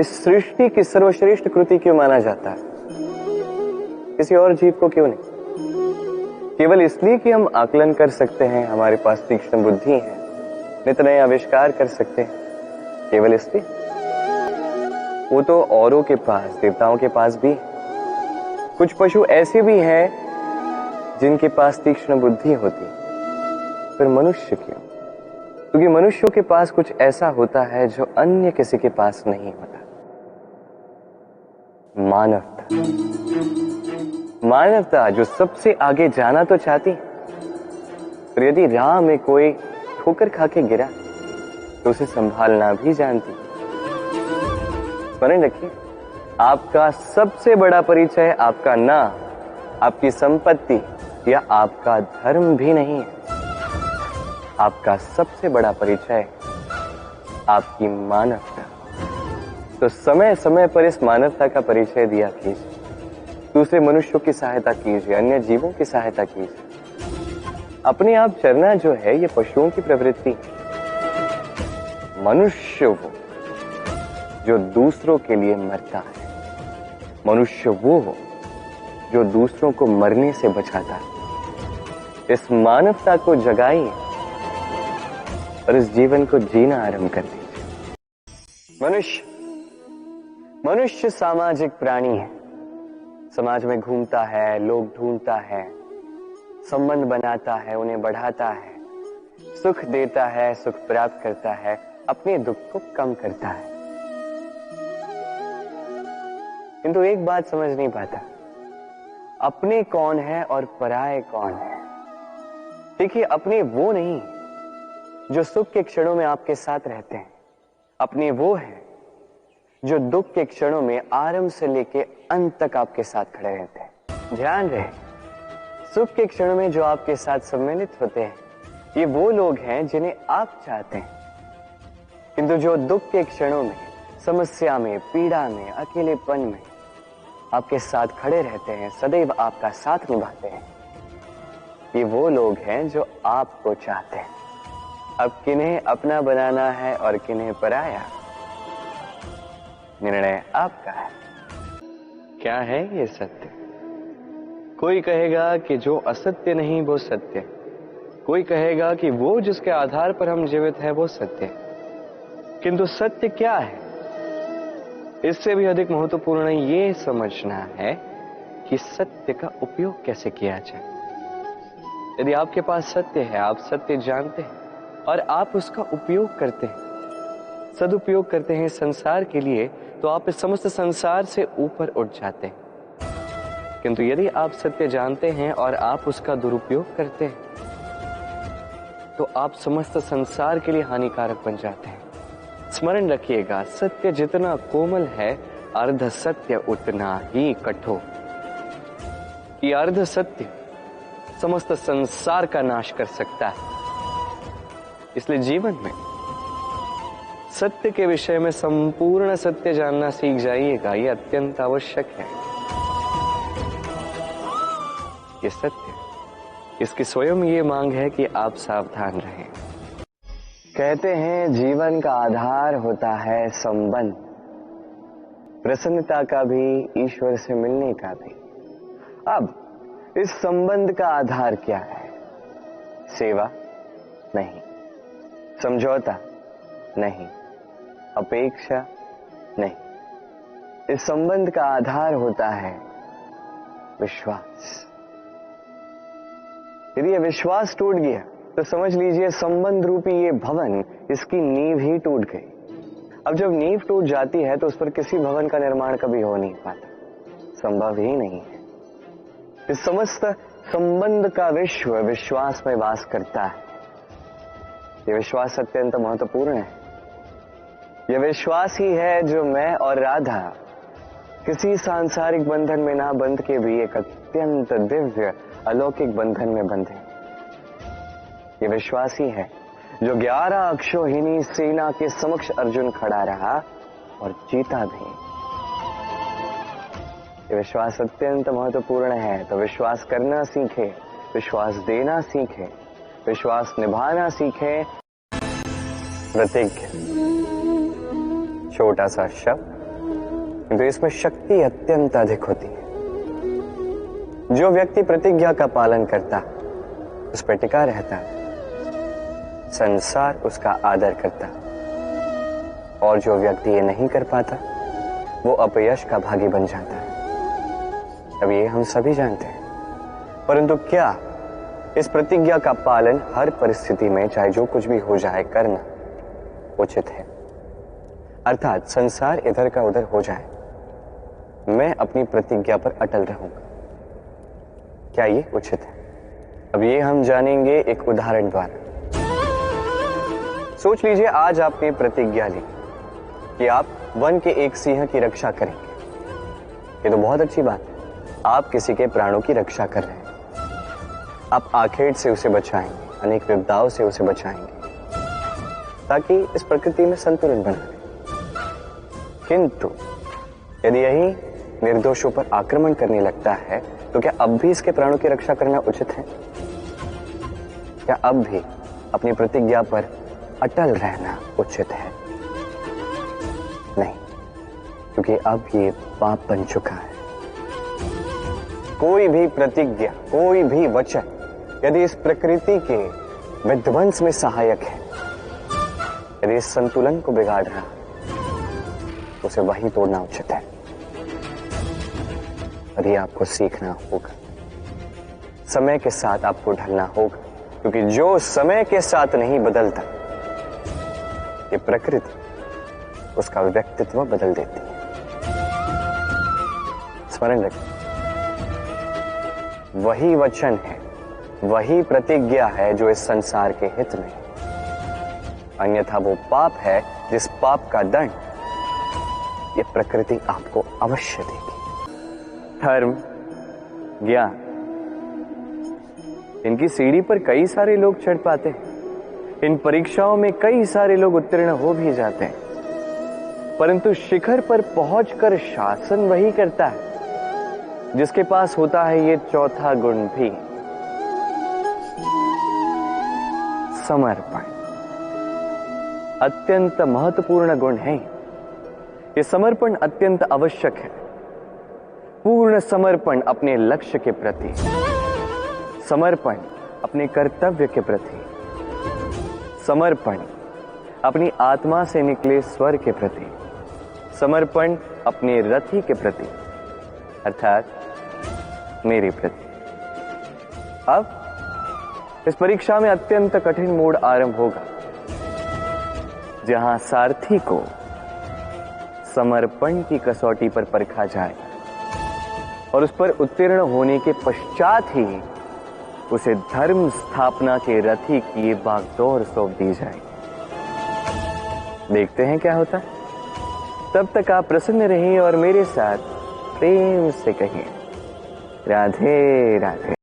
इस सृष्टि की सर्वश्रेष्ठ कृति क्यों माना जाता है? किसी और जीव को क्यों नहीं? केवल इसलिए कि हम आकलन कर सकते हैं, हमारे पास तीक्ष्ण बुद्धि है, नित नए आविष्कार कर सकते हैं, केवल इसलिए? वो तो औरों के पास, देवताओं के पास भी है। कुछ पशु ऐसे भी हैं जिनके पास तीक्ष्ण बुद्धि होती, फिर मनुष्य क्यों? क्योंकि मनुष्यों के पास कुछ ऐसा होता है जो अन्य किसी के पास नहीं होता। मानवता, मानवता जो सबसे आगे जाना तो चाहती, पर यदि राह में कोई ठोकर खा के गिरा तो उसे संभालना भी जानती। स्मरण रखिए, आपका सबसे बड़ा परिचय आपका नाम, आपकी संपत्ति या आपका धर्म भी नहीं है। आपका सबसे बड़ा परिचय आपकी मानवता। तो समय समय पर इस मानवता का परिचय दिया कीजिए, दूसरे मनुष्यों की सहायता कीजिए, अन्य जीवों की सहायता कीजिए। अपने आप चरना जो है ये पशुओं की प्रवृत्ति है। मनुष्य वो जो दूसरों के लिए मरता है, मनुष्य वो हो जो दूसरों को मरने से बचाता है। इस मानवता को जगाइए और इस जीवन को जीना आरंभ कर दीजिए। मनुष्य सामाजिक प्राणी है। समाज में घूमता है, लोग ढूंढता है, संबंध बनाता है, उन्हें बढ़ाता है, सुख देता है, सुख प्राप्त करता है, अपने दुख को कम करता है। किंतु एक बात समझ नहीं पाता, अपने कौन है और पराये कौन है। देखिए, अपने वो नहीं जो सुख के क्षणों में आपके साथ रहते हैं, अपने वो है जो दुख के क्षणों में आरंभ से लेके अंत तक आपके साथ खड़े रहते हैं। ध्यान रहे, सुख के क्षणों में जो आपके साथ सम्मिलित होते हैं, ये वो लोग हैं जिन्हें आप चाहते हैं, किंतु जो दुख के क्षणों में, समस्या में, पीड़ा में, अकेलेपन में आपके साथ खड़े रहते हैं, सदैव आपका साथ निभाते हैं, ये वो लोग हैं जो आपको चाहते हैं। अब किन्हें अपना बनाना है और किन्हें पराया, निर्णय आपका है। क्या है ये सत्य? कोई कहेगा कि जो असत्य नहीं वो सत्य, कोई कहेगा कि वो जिसके आधार पर हम जीवित हैं वो सत्य। किंतु सत्य क्या है? इससे भी अधिक महत्वपूर्ण ये समझना है कि सत्य का उपयोग कैसे किया जाए। यदि आपके पास सत्य है, आप सत्य जानते हैं और आप उसका उपयोग करते हैं, सदुपयोग करते हैं संसार के लिए, तो आप इस समस्त संसार से ऊपर उठ जाते हैं। किंतु यदि आप सत्य जानते हैं और आप उसका दुरुपयोग करते हैं, तो आप समस्त संसार के लिए हानिकारक बन जाते हैं। स्मरण रखिएगा, सत्य जितना कोमल है, अर्ध सत्य उतना ही कठोर। ये अर्ध सत्य समस्त संसार का नाश कर सकता है। इसलिए जीवन में सत्य के विषय में संपूर्ण सत्य जानना सीख जाइएगा, ये अत्यंत आवश्यक है। ये सत्य, इसकी स्वयं ये मांग है कि आप सावधान रहें। कहते हैं जीवन का आधार होता है संबंध, प्रसन्नता का भी, ईश्वर से मिलने का भी। अब इस संबंध का आधार क्या है? सेवा नहीं, समझौता नहीं, अपेक्षा नहीं। इस संबंध का आधार होता है विश्वास। यदि यह विश्वास टूट गया तो समझ लीजिए संबंध रूपी ये भवन, इसकी नींव ही टूट गई। अब जब नींव टूट जाती है तो उस पर किसी भवन का निर्माण कभी हो नहीं पाता, संभव ही नहीं है। इस समस्त संबंध का विश्व विश्वास में वास करता है। यह विश्वास अत्यंत महत्वपूर्ण है। यह विश्वास ही है जो मैं और राधा किसी सांसारिक बंधन में ना बंध के भी एक अत्यंत दिव्य अलौकिक बंधन में बंधे। ये विश्वास ही है जो 11 अक्षौहिणी सेना के समक्ष अर्जुन खड़ा रहा और जीता भी। ये विश्वास अत्यंत महत्वपूर्ण है। तो विश्वास करना सीखे, विश्वास देना सीखे, विश्वास निभाना सीखे। प्रतिज्ञा, छोटा सा शब्द किंतु इसमें शक्ति अत्यंत अधिक होती है। जो व्यक्ति प्रतिज्ञा का पालन करता, उस पर टिका रहता, संसार उसका आदर करता, और जो व्यक्ति ये नहीं कर पाता, वो अपयश का भागी बन जाता है। अब ये हम सभी जानते हैं, परंतु क्या इस प्रतिज्ञा का पालन हर परिस्थिति में, चाहे जो कुछ भी हो जाए, करना उचित है? अर्थात संसार इधर का उधर हो जाए, मैं अपनी प्रतिज्ञा पर अटल रहूंगा, क्या ये उचित है? अब ये हम जानेंगे एक उदाहरण द्वारा। सोच लीजिए आज आपने प्रतिज्ञा ली कि आप वन के एक सिंह की रक्षा करेंगे। ये तो बहुत अच्छी बात है, आप किसी के प्राणों की रक्षा कर रहे हैं। आप आखेट से उसे बचाएंगे, अनेक विपदाओं से उसे बचाएंगे, ताकि इस प्रकृति में संतुलन बना रहे। किंतु यदि यही निर्दोषों पर आक्रमण करने लगता है, तो क्या अब भी इसके प्राणों की रक्षा करना उचित है? क्या अब भी अपनी प्रतिज्ञा पर अटल रहना उचित है? नहीं, क्योंकि अब ये पाप बन चुका है। कोई भी प्रतिज्ञा, कोई भी वचन यदि इस प्रकृति के विध्वंस में सहायक है, यदि इस संतुलन को बिगाड़ रहा, उसे वहीं तोड़ना उचित है। और ये आपको सीखना होगा, समय के साथ आपको ढलना होगा, क्योंकि जो समय के साथ नहीं बदलता, ये प्रकृति उसका व्यक्तित्व बदल देती है। स्मरण रखें, वही वचन है, वही प्रतिज्ञा है जो इस संसार के हित में है। अन्यथा वो पाप है जिस पाप का दंड ये प्रकृति आपको अवश्य देगी। धर्म, ज्ञान, इनकी सीढ़ी पर कई सारे लोग चढ़ पाते हैं। इन परीक्षाओं में कई सारे लोग उत्तीर्ण हो भी जाते हैं, परंतु शिखर पर पहुंचकर शासन वही करता है जिसके पास होता है ये चौथा गुण भी, समर्पण। अत्यंत महत्वपूर्ण गुण है ये समर्पण, अत्यंत आवश्यक है। पूर्ण समर्पण अपने लक्ष्य के प्रति, समर्पण अपने कर्तव्य के प्रति, समर्पण अपनी आत्मा से निकले स्वर के प्रति, समर्पण अपने रथी के प्रति, अर्थात मेरे प्रति। अब इस परीक्षा में अत्यंत कठिन मोड़ आरंभ होगा, जहां सारथी को समर्पण की कसौटी पर परखा जाएगा, और उस पर उत्तीर्ण होने के पश्चात ही उसे धर्म स्थापना के रथी की ये बागडोर सौंप दी जाएगी। देखते हैं क्या होता है। तब तक आप प्रसन्न रहिए और मेरे साथ प्रेम से कहिए, राधे राधे।